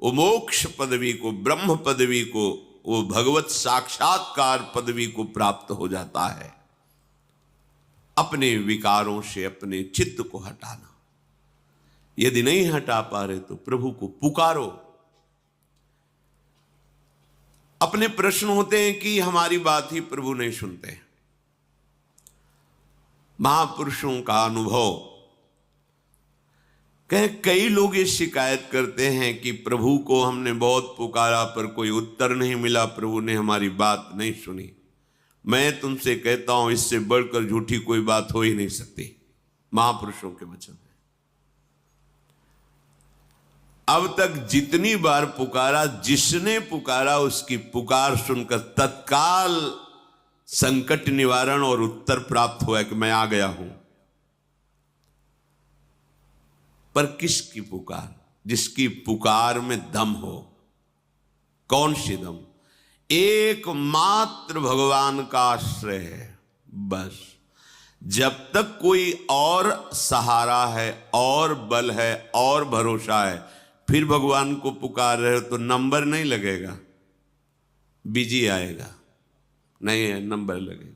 वो मोक्ष पदवी को, ब्रह्म पदवी को, वो भगवत साक्षात्कार पदवी को प्राप्त हो जाता है। अपने विकारों से अपने चित्त को हटाना। यदि नहीं हटा पा रहे तो प्रभु को पुकारो। अपने प्रश्न होते हैं कि हमारी बात ही प्रभु नहीं सुनते। महापुरुषों का अनुभव, कई लोग ये शिकायत करते हैं कि प्रभु को हमने बहुत पुकारा पर कोई उत्तर नहीं मिला, प्रभु ने हमारी बात नहीं सुनी। मैं तुमसे कहता हूं, इससे बढ़कर झूठी कोई बात हो ही नहीं सकती। महापुरुषों के वचन है। अब तक जितनी बार पुकारा, जिसने पुकारा उसकी पुकार सुनकर तत्काल संकट निवारण और उत्तर प्राप्त हुआ कि मैं आ गया हूं। पर किसकी पुकार? जिसकी पुकार में दम हो। कौन सी दम? एकमात्र भगवान का आश्रय है। बस जब तक कोई और सहारा है, और बल है, और भरोसा है, फिर भगवान को पुकार रहे हो तो नंबर नहीं लगेगा, बिजी आएगा, नहीं है, नंबर लगेगा।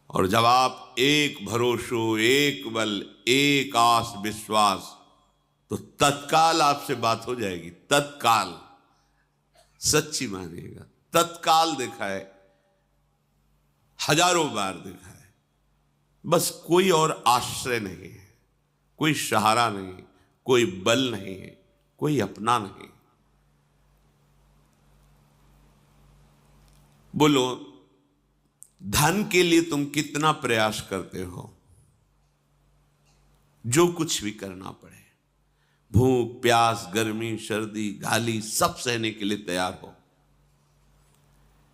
और जब आप एक भरोसो, एक बल, एक आस विश्वास, तो तत्काल आपसे बात हो जाएगी। तत्काल, सच्ची मानिएगा, तत्काल देखा है, हजारों बार देखा है। बस कोई और आश्रय नहीं है, कोई सहारा नहीं, कोई बल नहीं है, कोई अपना नहीं। बोलो, धन के लिए तुम कितना प्रयास करते हो? जो कुछ भी करना पड़े, भूख प्यास, गर्मी सर्दी, गाली, सब सहने के लिए तैयार हो।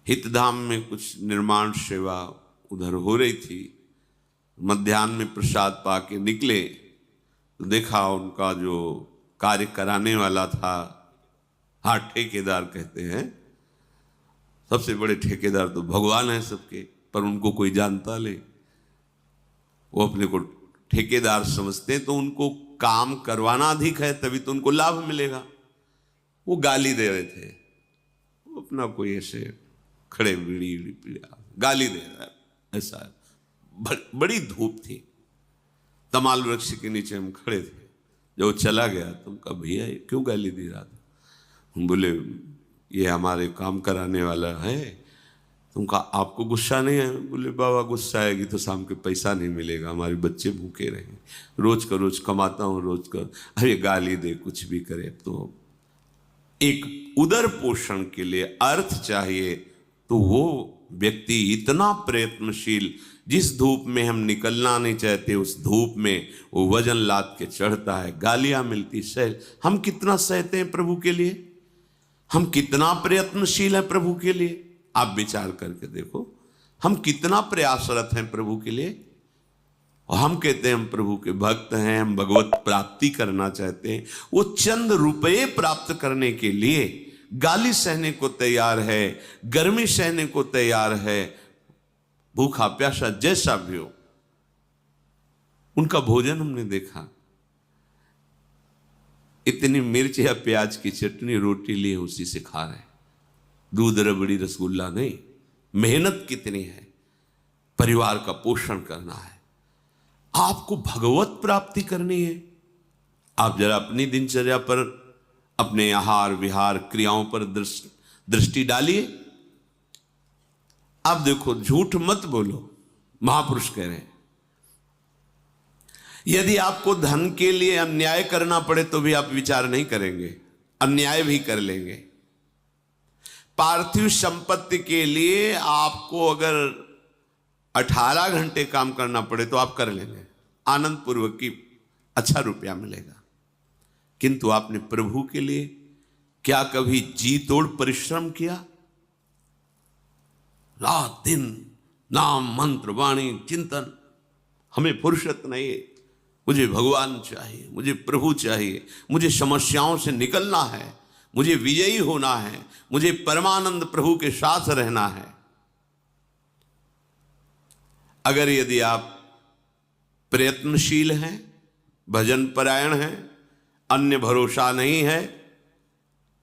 हितधाम में कुछ निर्माण सेवा उधर हो रही थी। मध्याह्न में प्रसाद पाके निकले तो देखा उनका जो कार्य कराने वाला था, हाँ ठेकेदार कहते हैं, सबसे बड़े ठेकेदार तो भगवान है सबके, पर उनको कोई जानता ले, वो अपने को ठेकेदार समझते हैं, तो उनको काम करवाना अधिक है, तभी तो उनको लाभ मिलेगा। वो गाली दे रहे थे, वो अपना कोई ऐसे खड़े बीड़ी पीड़ा गाली दे रहा है, ऐसा बड़ी धूप थी। तमाल वृक्ष के नीचे हम खड़े थे। जब वो चला गया तो हम कहा, भैया क्यों गाली दे रहा था? हम बोले, ये हमारे काम कराने वाला है। तुम कहा, आपको गुस्सा नहीं है? बोले, बाबा गुस्सा आएगी तो शाम के पैसा नहीं मिलेगा, हमारे बच्चे भूखे रहेंगे, रोज का रोज कमाता हूँ, रोज का। अरे गाली दे, कुछ भी करे, तो एक उदर पोषण के लिए अर्थ चाहिए, तो वो व्यक्ति इतना प्रयत्नशील, जिस धूप में हम निकलना नहीं चाहते उस धूप में वो वजन लाद के चढ़ता है, गालियां मिलती, सह। हम कितना सहते हैं प्रभु के लिए? हम कितना प्रयत्नशील है प्रभु के लिए? आप विचार करके देखो, हम कितना प्रयासरत हैं प्रभु के लिए। और हम कहते हैं हम प्रभु के भक्त हैं, हम भगवत प्राप्ति करना चाहते हैं। वो चंद रुपए प्राप्त करने के लिए गाली सहने को तैयार है, गर्मी सहने को तैयार है, भूखा प्यासा जैसा भी हो। उनका भोजन हमने देखा, इतनी मिर्च या प्याज की चटनी रोटी लिए उसी से खा रहे हैं, दूध रबड़ी रसगुल्ला नहीं। मेहनत कितनी है, परिवार का पोषण करना है, आपको भगवत प्राप्ति करनी है। आप जरा अपनी दिनचर्या पर, अपने आहार विहार क्रियाओं पर दृष्टि डालिए। आप देखो, झूठ मत बोलो, महापुरुष कह रहे हैं। यदि आपको धन के लिए अन्याय करना पड़े तो भी आप विचार नहीं करेंगे, अन्याय भी कर लेंगे। पार्थिव संपत्ति के लिए आपको अगर 18 घंटे काम करना पड़े तो आप कर लेंगे, आनंद पूर्वक की अच्छा रुपया मिलेगा। किंतु आपने प्रभु के लिए क्या कभी जी तोड़ परिश्रम किया? रात दिन नाम मंत्र वाणी चिंतन, हमें फुर्सत नहीं है, मुझे भगवान चाहिए, मुझे प्रभु चाहिए, मुझे समस्याओं से निकलना है, मुझे विजयी होना है, मुझे परमानंद प्रभु के साथ रहना है। अगर यदि आप प्रयत्नशील हैं, भजन परायण हैं, अन्य भरोसा नहीं है,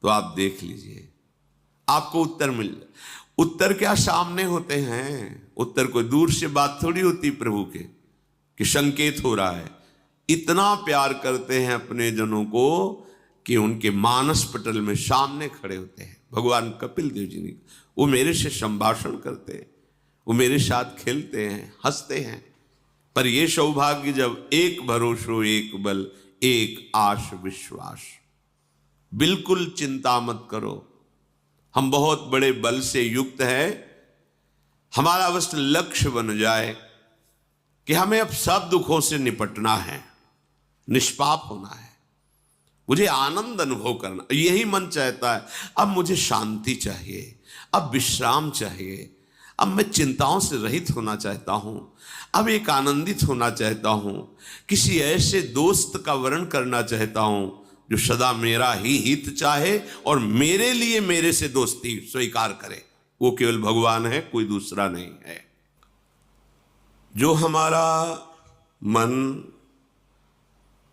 तो आप देख लीजिए, आपको उत्तर मिल जाए। उत्तर क्या सामने होते हैं? उत्तर कोई दूर से बात थोड़ी होती प्रभु के कि संकेत हो रहा है। इतना प्यार करते हैं अपने जनों को कि उनके मानस पटल में सामने खड़े होते हैं। भगवान कपिल देव जी ने, वो मेरे से संभाषण करते हैं, वो मेरे साथ खेलते हैं, हंसते हैं। पर ये सौभाग्य जब एक भरोसो एक बल एक आश विश्वास। बिल्कुल चिंता मत करो, हम बहुत बड़े बल से युक्त है। हमारा बस लक्ष्य बन जाए कि हमें अब सब दुखों से निपटना है, निष्पाप होना है, मुझे आनंद अनुभव करना, यही मन चाहता है। अब मुझे शांति चाहिए, अब विश्राम चाहिए, अब मैं चिंताओं से रहित होना चाहता हूं, अब एक आनंदित होना चाहता हूं, किसी ऐसे दोस्त का वर्ण करना चाहता हूं जो सदा मेरा ही हित चाहे और मेरे लिए मेरे से दोस्ती स्वीकार करे। वो केवल भगवान है, कोई दूसरा नहीं है। जो हमारा मन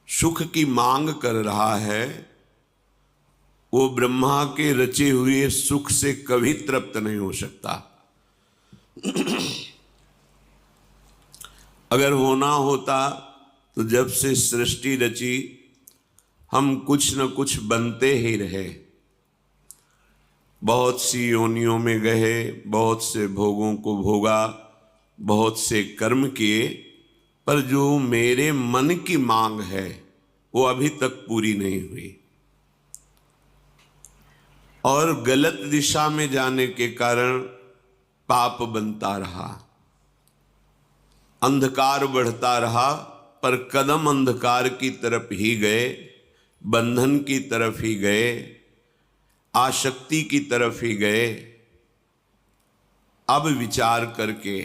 सुख की मांग कर रहा है, वो ब्रह्मा के रचे हुए सुख से कभी तृप्त नहीं हो सकता। अगर होना होता तो जब से सृष्टि रची हम कुछ न कुछ बनते ही रहे। बहुत सी योनियों में गए, बहुत से भोगों को भोगा, बहुत से कर्म किए, पर जो मेरे मन की मांग है वो अभी तक पूरी नहीं हुई। और गलत दिशा में जाने के कारण पाप बनता रहा, अंधकार बढ़ता रहा, पर कदम अंधकार की तरफ ही गए, बंधन की तरफ ही गए, आसक्ति की तरफ ही गए। अब विचार करके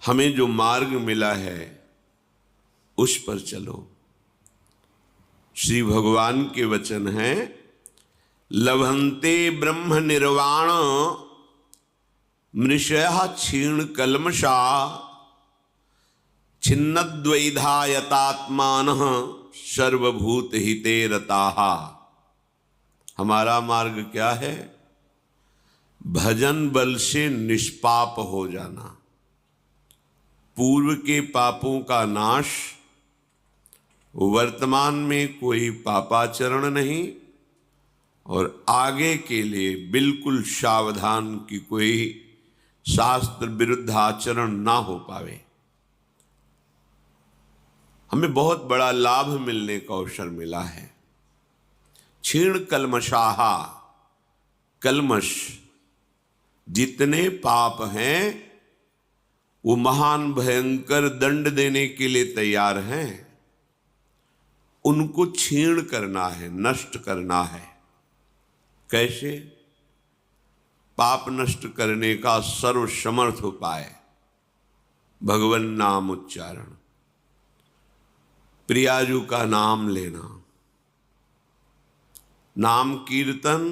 हमें जो मार्ग मिला है उस पर चलो। श्री भगवान के वचन हैं, लभन्ते ब्रह्म निर्वाण मृषयः क्षीण कल्मषा छिन्नद्वैधा यतात्मानः सर्वभूत हिते रताः। हमारा मार्ग क्या है? भजन बल से निष्पाप हो जाना, पूर्व के पापों का नाश, वर्तमान में कोई पापाचरण नहीं, और आगे के लिए बिल्कुल सावधान कि कोई शास्त्र विरुद्ध आचरण ना हो पावे। हमें बहुत बड़ा लाभ मिलने का अवसर मिला है। क्षीण कल्मषाहा, कल्मष जितने पाप हैं वो महान भयंकर दंड देने के लिए तैयार हैं। उनको क्षीण करना है, नष्ट करना है। कैसे? पाप नष्ट करने का सर्वसमर्थ उपाय भगवन नाम उच्चारण, प्रियाजू का नाम लेना, नाम कीर्तन,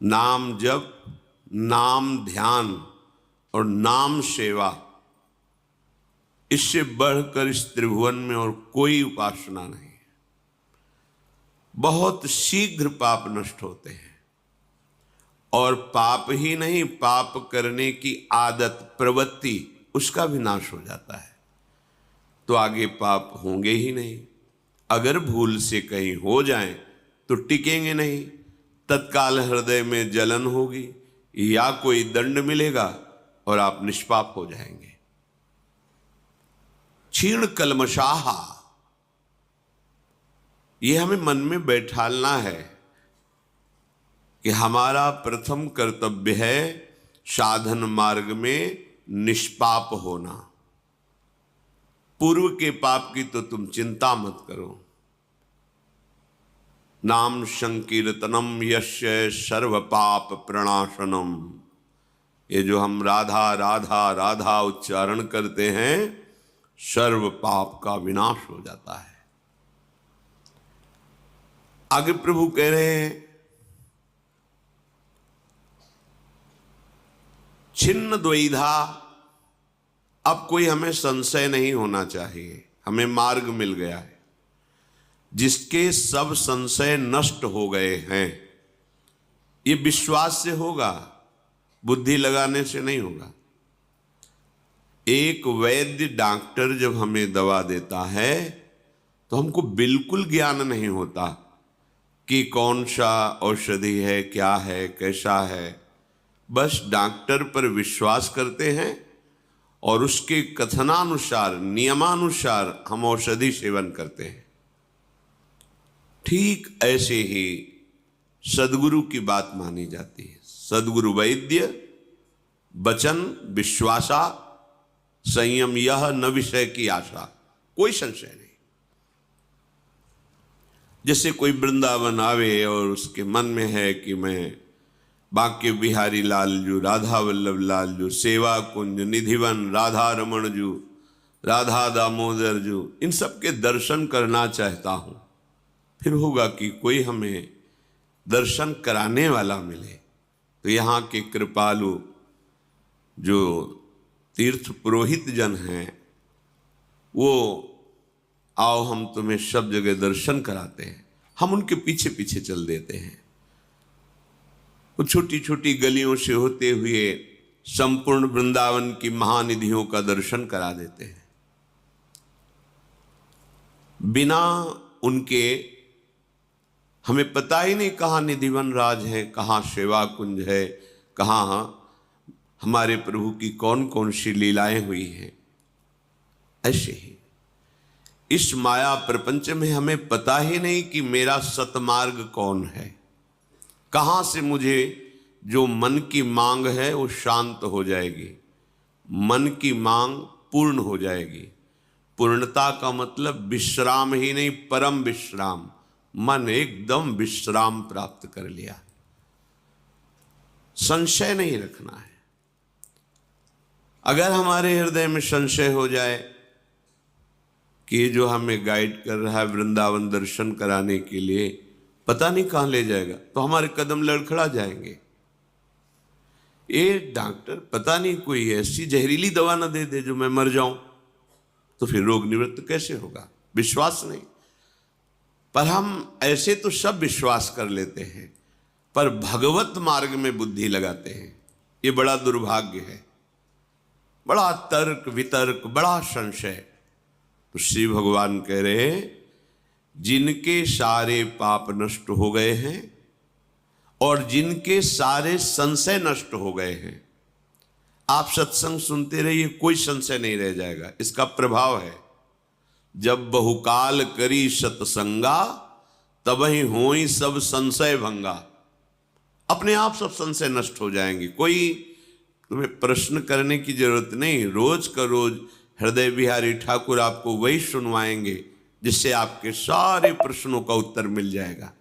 नाम जप, नाम ध्यान और नाम सेवा। इससे बढ़कर इस त्रिभुवन में और कोई उपासना नहीं है। बहुत शीघ्र पाप नष्ट होते हैं, और पाप ही नहीं, पाप करने की आदत, प्रवृत्ति, उसका भी नाश हो जाता है। तो आगे पाप होंगे ही नहीं। अगर भूल से कहीं हो जाएं तो टिकेंगे नहीं, तत्काल हृदय में जलन होगी या कोई दंड मिलेगा और आप निष्पाप हो जाएंगे। क्षीण कल्मषाहा, यह हमें मन में बैठालना है कि हमारा प्रथम कर्तव्य है साधन मार्ग में निष्पाप होना। पूर्व के पाप की तो तुम चिंता मत करो। नाम संकीर्तनम यस्य सर्व पाप प्रणाशनम, ये जो हम राधा राधा राधा उच्चारण करते हैं, सर्व पाप का विनाश हो जाता है। आगे प्रभु कह रहे हैं, छिन्न द्वैधा। अब कोई हमें संशय नहीं होना चाहिए, हमें मार्ग मिल गया है। जिसके सब संशय नष्ट हो गए हैं। ये विश्वास से होगा, बुद्धि लगाने से नहीं होगा। एक वैद्य डॉक्टर जब हमें दवा देता है तो हमको बिल्कुल ज्ञान नहीं होता कि कौन सा औषधि है, क्या है, कैसा है। बस डॉक्टर पर विश्वास करते हैं और उसके कथनानुसार, नियमानुसार हम औषधि सेवन करते हैं। ठीक ऐसे ही सदगुरु की बात मानी जाती है। सदगुरु वैद्य वचन विश्वासा, संयम यह न विषय की आशा। कोई संशय नहीं। जैसे कोई वृंदावन आवे और उसके मन में है कि मैं बांके बिहारी लाल जू, राधा वल्लभ लाल जू, सेवा कुंज, निधिवन, राधा रमण जू, राधा दामोदर जू, इन सब के दर्शन करना चाहता हूं। फिर होगा कि कोई हमें दर्शन कराने वाला मिले। तो यहाँ के कृपालु जो तीर्थ पुरोहित जन हैं, वो आओ हम तुम्हें सब जगह दर्शन कराते हैं। हम उनके पीछे पीछे चल देते हैं। वो छोटी छोटी गलियों से होते हुए संपूर्ण वृंदावन की महानिधियों का दर्शन करा देते हैं। बिना उनके हमें पता ही नहीं कहाँ निधिवन राज है, कहाँ सेवा कुंज है, कहाँ हमारे प्रभु की कौन कौन सी लीलाएं हुई हैं। ऐसे ही इस माया प्रपंच में हमें पता ही नहीं कि मेरा सतमार्ग कौन है, कहाँ से मुझे जो मन की मांग है वो शांत हो जाएगी, मन की मांग पूर्ण हो जाएगी। पूर्णता का मतलब विश्राम ही नहीं, परम विश्राम। मन एकदम विश्राम प्राप्त कर लिया। संशय नहीं रखना है। अगर हमारे हृदय में संशय हो जाए कि ये जो हमें गाइड कर रहा है वृंदावन दर्शन कराने के लिए, पता नहीं कहां ले जाएगा, तो हमारे कदम लड़खड़ा जाएंगे। ये डॉक्टर पता नहीं कोई ऐसी जहरीली दवा ना दे दे जो मैं मर जाऊं, तो फिर रोग निवृत्त कैसे होगा? विश्वास नहीं। पर हम ऐसे तो सब विश्वास कर लेते हैं, पर भगवत मार्ग में बुद्धि लगाते हैं। ये बड़ा दुर्भाग्य है। बड़ा तर्क वितर्क, बड़ा संशय। तो श्री भगवान कह रहे हैं, जिनके सारे पाप नष्ट हो गए हैं और जिनके सारे संशय नष्ट हो गए हैं, आप सत्संग सुनते रहिए, कोई संशय नहीं रह जाएगा। इसका प्रभाव है, जब बहुकाल करी सत्संगा तबहि होई सब संशय भंगा। अपने आप सब संशय नष्ट हो जाएंगे। कोई तुम्हें प्रश्न करने की जरूरत नहीं। रोज का रोज हृदय बिहारी ठाकुर आपको वही सुनवाएंगे जिससे आपके सारे प्रश्नों का उत्तर मिल जाएगा।